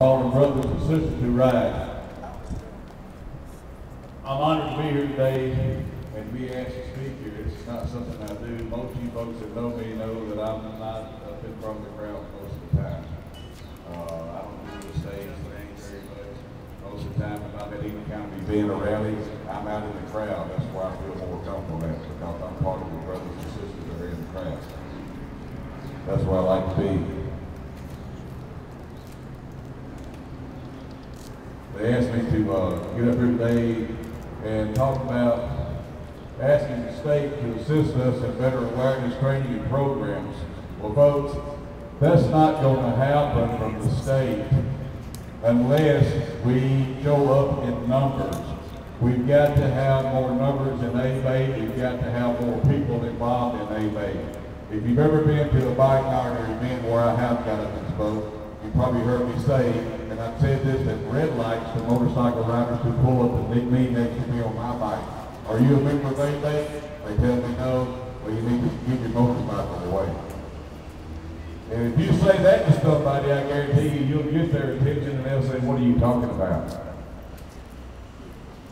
all the brothers and sisters who ride. I'm honored to be here today and be asked to speak here. It's not something I do. Most of you folks that know me know that I'm not up in front of the crowd most of the time. I don't do the stage thing very much. Most of the time, if I'm at any kind of event or rally, I'm out in the crowd. That's where I feel more comfortable at, because I'm part of the brothers and sisters that are in the crowd. That's where I like to be. They asked me to get up here today and talk about asking the state to assist us in better awareness training and programs. Well, folks, that's not going to happen from the state unless we show up in numbers. We've got to have more numbers in A.B.A.T.E. We've got to have more people involved in A.B.A.T.E. If you've ever been to a bike rider event where I have got up and spoke, you probably heard me say, and I've said this at red lights to motorcycle riders who pull up and meet me next to me on my bike. Are you a member of A.B.A.T.E? They tell me no. Well, you need to give your motorcycle away. And if you say that to somebody, I guarantee you, you'll get their attention and they'll say, what are you talking about?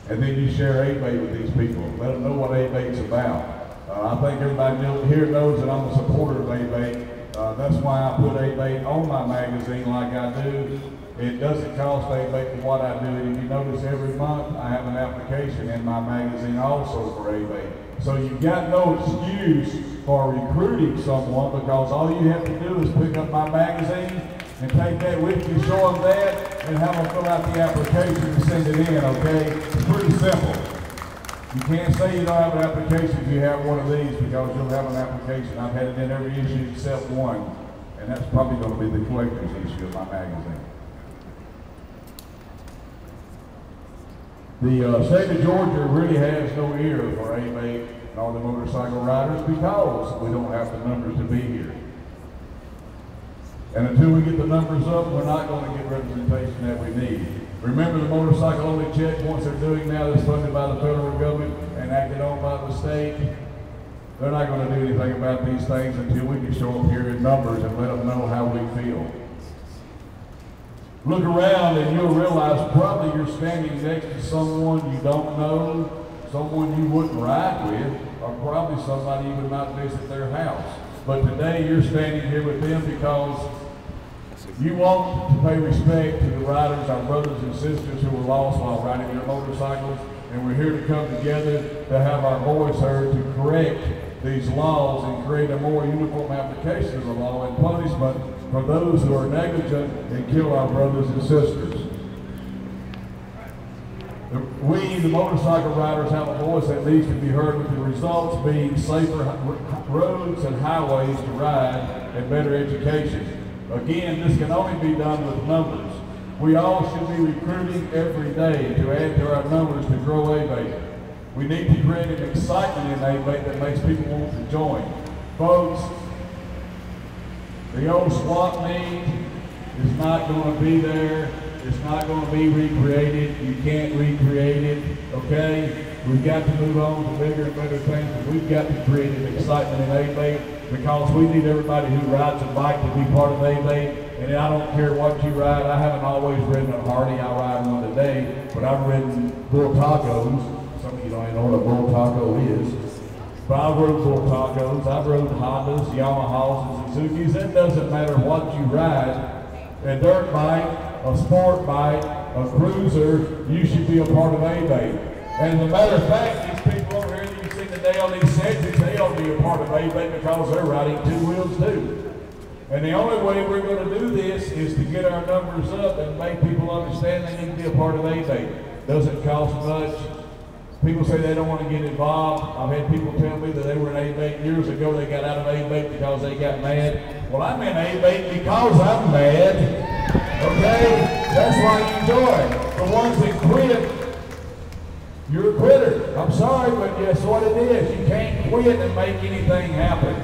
And then you share A.B.A.T.E with these people. Let them know what A.B.A.T.E is about. I think everybody here knows that I'm a supporter of A.B.A.T.E. That's why I put A.B.A.T.E on my magazine like I do. It doesn't cost A.B.A.T.E what I do. And if you notice, every month I have an application in my magazine also for A.B.A.T.E. So you've got no excuse for recruiting someone, because all you have to do is pick up my magazine and take that with you, show them that, and have them fill out the application and send it in, okay? It's pretty simple. You can't say you don't have an application if you have one of these, because you'll have an application. I've had it in every issue except one, and that's probably going to be the collector's issue of my magazine. The state of Georgia really has no ear for A.B.A.T.E and all the motorcycle riders, because we don't have the numbers to be here. And until we get the numbers up, we're not going to get representation that we need. Remember, the motorcycle only check once they're doing now that's funded by the federal government and acted on by the state. They're not going to do anything about these things until we can show up here in numbers and let them know how we feel. Look around and you'll realize probably you're standing next to someone you don't know, someone you wouldn't ride with, or probably somebody you would not visit their house. But today you're standing here with them because you want to pay respect to the riders, our brothers and sisters who were lost while riding their motorcycles, and we're here to come together to have our voice heard to correct these laws and create a more uniform application of the law and punishment for those who are negligent and kill our brothers and sisters. We, the motorcycle riders, have a voice that needs to be heard, with the results being safer roads and highways to ride and better education. Again, this can only be done with numbers. We all should be recruiting every day to add to our numbers to grow A.B.A.T.E. We need to create an excitement in A.B.A.T.E that makes people want to join. Folks, the old swap meet is not going to be there. It's not going to be recreated. You can't recreate it, okay? We've got to move on to bigger and better things, and we've got to create an excitement in A.B.A.T.E because we need everybody who rides a bike to be part of A.B.A.T E. And I don't care what you ride. I haven't always ridden a Harley. I ride one today, but I've ridden Bull Tacos. Some of you don't even know what a Bull Taco is. But I've rode Bull Tacos. I've rode Hondas, Yamahas, and Suzukis. It doesn't matter what you ride. A dirt bike, a sport bike, a cruiser, you should be a part of A.B.A.T.E. And as a matter of fact, these people over here that you see today on these sets, they ought to be a part of A.B.A.T.E because they're riding two wheels too. And the only way we're going to do this is to get our numbers up and make people understand they need to be a part of A.B.A.T. Doesn't cost much. People say they don't want to get involved. I've had people tell me that they were in A.B.A.T years ago, they got out of A.B.A.T because they got mad. Well, I'm in A.B.A.T because I'm mad. Okay? That's why you join. The ones that quit, you're a quitter. I'm sorry, but guess what it is? You can't quit and make anything happen.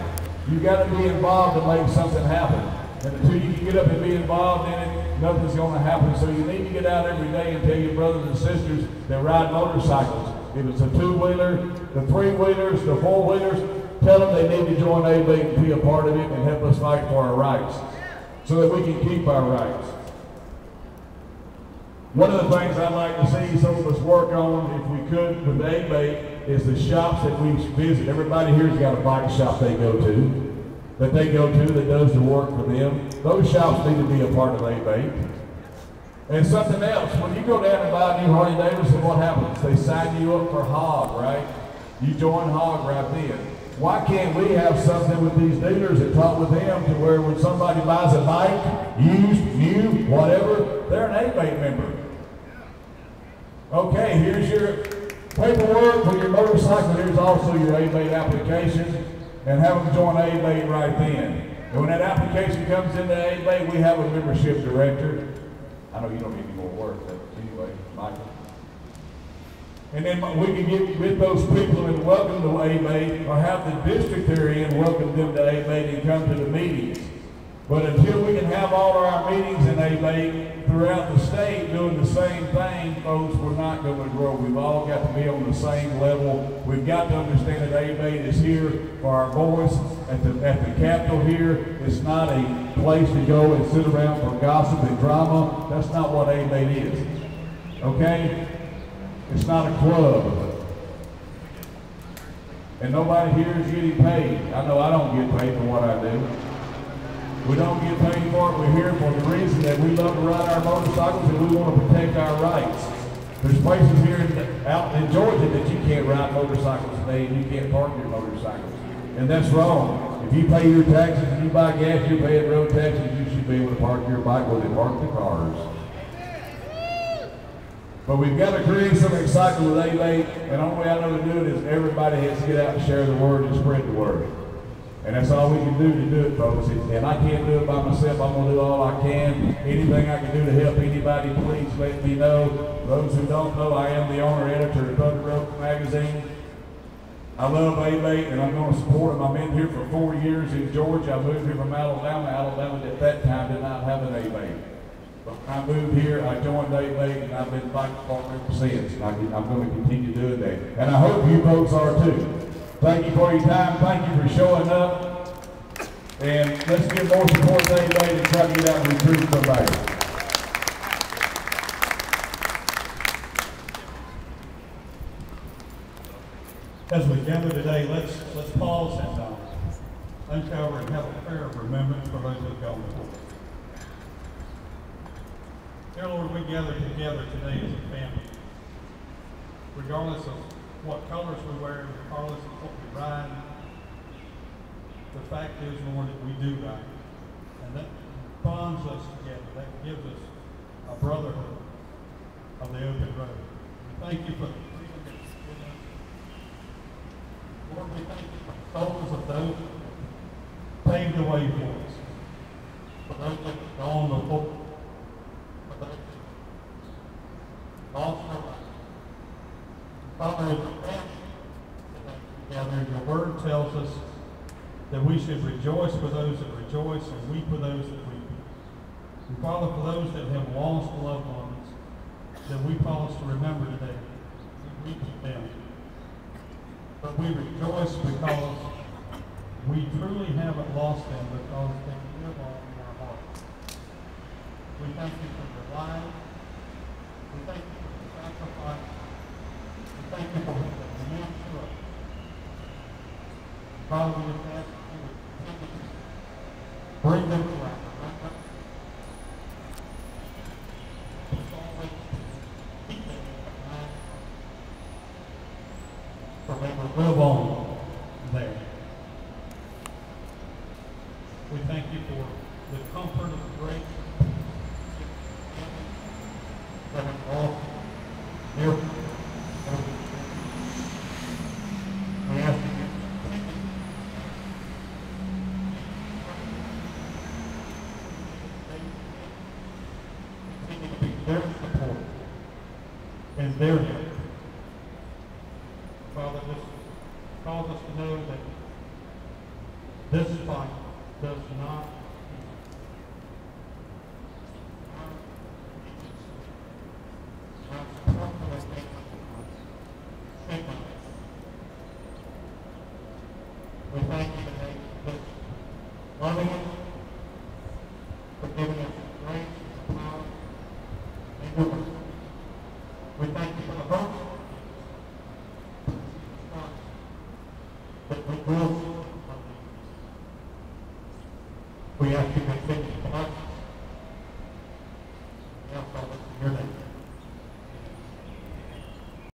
You got to be involved to make something happen. And until you can get up and be involved in it, nothing's going to happen. So you need to get out every day and tell your brothers and sisters that ride motorcycles. If it's a two-wheeler, the three-wheelers, the four-wheelers, tell them they need to join A.B.A.T and be a part of it and help us fight for our rights so that we can keep our rights. One of the things I'd like to see some of us work on, if we could, with A.B.A.T.E, is the shops that we visit. Everybody here's got a bike shop they go to, that does the work for them. Those shops need to be a part of A.B.A.T.E. And something else, when you go down and buy a new Harley Davidson, what happens? They sign you up for HOG, right? You join HOG right then. Why can't we have something with these dealers and talk with them to where when somebody buys a bike, used, new, whatever, they're an A.B.A.T.E member. Okay, here's your paperwork for your motorcycle. Here's also your A.B.A.T application, and have them join A.B.A.T right then. And when that application comes into A.B.A.T, we have a membership director. I know you don't need any more work, but anyway, Michael. And then we can get with those people and welcome to A.B.A.T, or have the district they're in welcome them to A.B.A.T and come to the meetings. But until we can have all of our meetings in A.B.A.T throughout the state doing the same thing, folks, we're not going to grow. We've all got to be on the same level. We've got to understand that A.B.A.T is here for our voice at the Capitol here. It's not a place to go and sit around for gossip and drama. That's not what A.B.A.T is. Okay? It's not a club. And nobody here is getting paid. I know I don't get paid for what I do. We don't get paid for it. We're here for the reason that we love to ride our motorcycles and we want to protect our rights. There's places here out in Georgia that you can't ride motorcycles today and you can't park your motorcycles. And that's wrong. If you pay your taxes and you buy gas, you're paying road taxes, you should be able to park your bike where they park the cars. But we've got to create some excitement with A.B.A.T, and the only way I know to do it is everybody has to get out and share the word and spread the word. And that's all we can do to do it, folks. And I can't do it by myself. I'm going to do all I can. Anything I can do to help anybody, please let me know. Those who don't know, I am the owner editor of Thunder Road Magazine. I love A.B.A.T, and I'm going to support them. I've been here for 4 years in Georgia. I moved here from Alabama. Alabama at that time did not have an A.B.A.T. But when I moved here, I joined A.B.A.T, and I've been fighting for it ever since. And I'm going to continue doing that. And I hope you folks are too. Thank you for your time. Thank you for showing up. And let's give more support to A.B.A.T and try to get out and recruit somebody. As we gather today, let's pause and uncover and have a prayer of remembrance for those who've gone before. Dear Lord, we gather together today as a family, regardless of what colors we wear, regardless of what we ride. The fact is, Lord, that we do ride, and that bonds us together. That gives us a brotherhood of the open road. We thank you for the freedom that you've given us. Lord, we thank you for the souls of those who paved the way for us, for those that have gone before, for those that lost their lives. Father, as we stand together, your word tells us that we should rejoice for those that rejoice and weep for those that weep. And Father, for those that have lost loved ones, that we pause to remember today, we weep with them. But we rejoice because we truly haven't lost them, because they live on in our hearts. We thank you for their lives. We thank you for the sacrifice. We thank you for what they meant to us. Father, we just ask that you would continue to bring them to life. Keep them in mind, for they will live on there. We thank you for the comfort of the grace that involves dear. We ask you continue to be their support and their help. Father, this calls us to know that this fight does not we thank you today for loving us, for giving us grace and power, and your mercy. We ask you to continue to bless. We ask all this in your name.